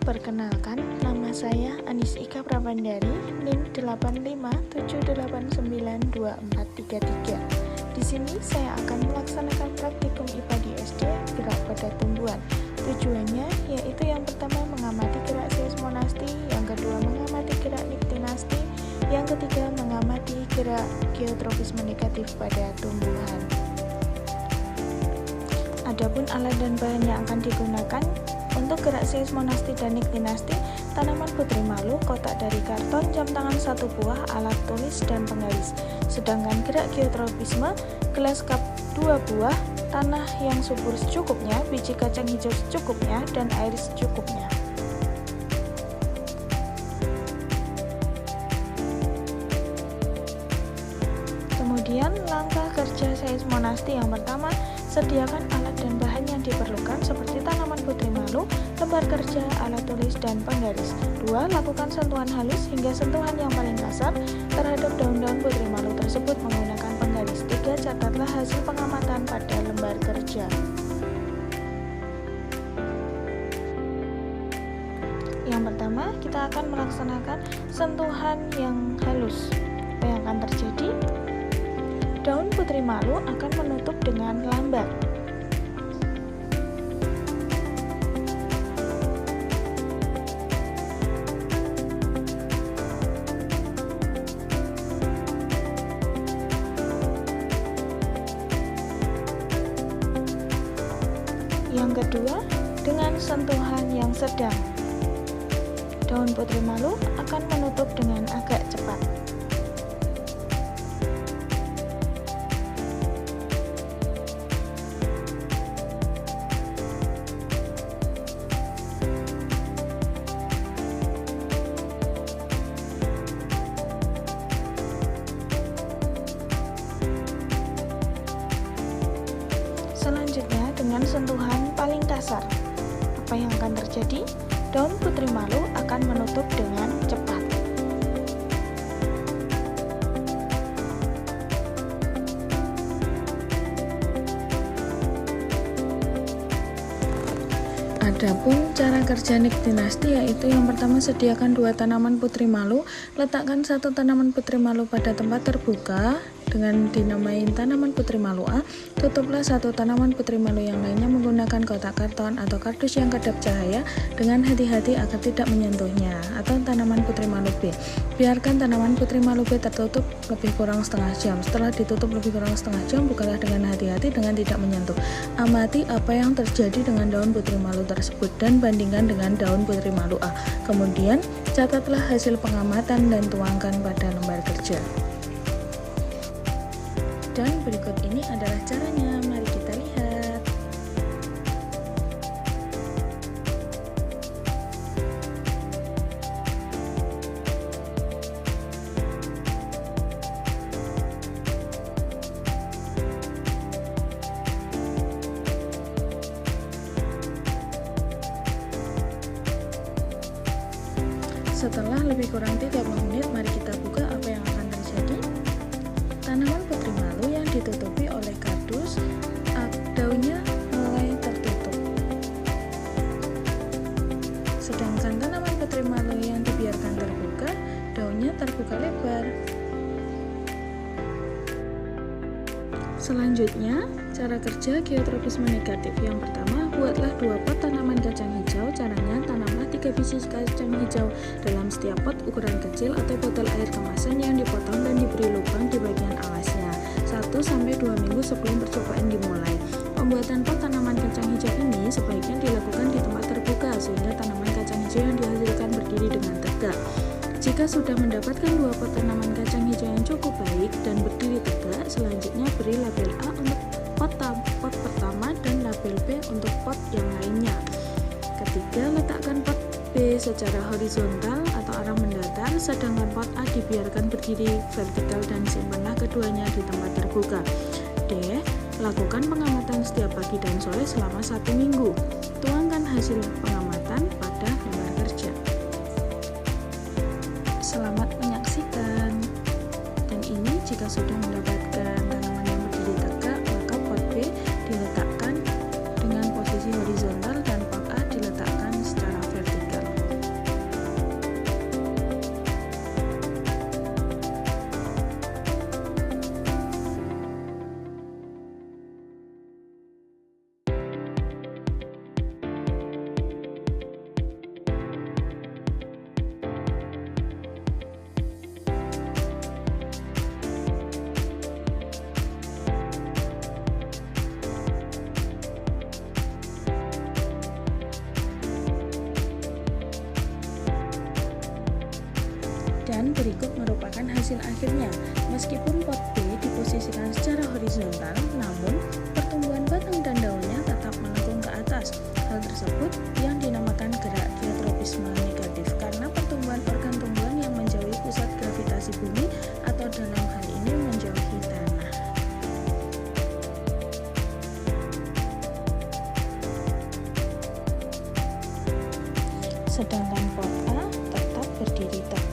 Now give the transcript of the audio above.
Perkenalkan, nama saya Anis Ika Pravandari, NIM 85789243. Di sini saya akan melaksanakan praktikum IPA di SD gerak pada tumbuhan. Tujuannya yaitu yang pertama mengamati gerak seismonasti, yang kedua mengamati gerak niktinasti, yang ketiga mengamati gerak geotrofisme negatif pada tumbuhan. Adapun alat dan bahan yang akan digunakan untuk gerak seismonasti dan niktinasti, tanaman putri malu, kotak dari karton, jam tangan 1 buah, alat tulis dan penggaris. Sedangkan gerak geotrofisme, gelas cup 2 buah, tanah yang subur secukupnya, biji kacang hijau secukupnya, dan air secukupnya. Kemudian langkah kerja seismonasti yang pertama, sediakan alat dan bahan yang diperlukan seperti tanaman putri malu, lembar kerja, alat tulis, dan penggaris. 2. Lakukan sentuhan halus hingga sentuhan yang paling kasar terhadap daun-daun putri malu tersebut menggunakan penggaris. 3. Catatlah hasil pengamatan pada lembar kerja. Yang pertama, kita akan melaksanakan sentuhan yang halus. Apa yang akan terjadi? Daun putri malu akan menutup dengan lambat. Yang kedua, dengan sentuhan yang sedang. Daun putri malu akan menutup dengan agak cepat. Selanjutnya dengan sentuhan paling kasar. Apa yang akan terjadi? Daun putri malu akan menutup dengan cepat. Adapun cara kerja niktinasti yaitu yang pertama, sediakan 2 tanaman putri malu, letakkan 1 tanaman putri malu pada tempat terbuka dengan dinamai tanaman putri malu A. Tutuplah 1 tanaman putri malu yang lainnya menggunakan kotak karton atau kardus yang kedap cahaya dengan hati-hati agar tidak menyentuhnya. Atau tanaman putri malu B, biarkan tanaman putri malu B tertutup lebih kurang setengah jam. Setelah ditutup lebih kurang setengah jam, bukalah dengan hati-hati dengan tidak menyentuh. Amati apa yang terjadi dengan daun putri malu tersebut dan bandingkan dengan daun putri malu A. Kemudian catatlah hasil pengamatan dan tuangkan pada lembar kerja. Dan berikut ini adalah caranya, mari kita lihat. Setelah lebih kurang 30 menit, mari kita buka apa yang akan terjadi. Tanaman putri malu yang ditutupi oleh kardus, daunnya mulai tertutup. Sedangkan tanaman putri malu yang dibiarkan terbuka, daunnya terbuka lebar. Selanjutnya, cara kerja geotrofisme negatif. Yang pertama, buatlah 2 pot tanaman kacang hijau. Caranya, tanamlah 3 biji kacang hijau dalam setiap pot ukuran kecil atau botol air kemasan yang dipotong dan diberi lubang di bagian alasnya 1-2 minggu sebelum percobaan dimulai. Pembuatan pot tanaman kacang hijau ini sebaiknya dilakukan di tempat terbuka sehingga tanaman kacang hijau yang dihasilkan berdiri dengan tegak. Jika sudah mendapatkan 2 pot tanaman kacang hijau yang cukup baik dan berdiri tegak, selanjutnya beri label A untuk pot pertama dan label B untuk pot yang lainnya. Ketiga, letakkan pot B secara horizontal atau arah mendatar, sedangkan pot A dibiarkan berdiri vertikal dan simpanlah keduanya di tempat terbuka. D. Lakukan pengamatan setiap pagi dan sore selama 1 minggu. Tuangkan hasil pengamatan pada lembar kerja. Selamat menyaksikan. Dan ini jika sudah mendapatkan tanaman yang berdiri tegak, maka pot B diletakkan dengan posisi horizontal dan pot A diletakkan secara vertikal. Dan berikut merupakan hasil akhirnya. Meskipun pot B diposisikan secara horizontal, namun pertumbuhan batang dan daunnya tetap melengkung ke atas. Hal tersebut yang dinamakan gerak geotropisme negatif karena pertumbuhan organ tumbuhan yang menjauhi pusat gravitasi bumi atau dalam hal ini menjauhi tanah. Sedangkan pot A tetap berdiri tegak.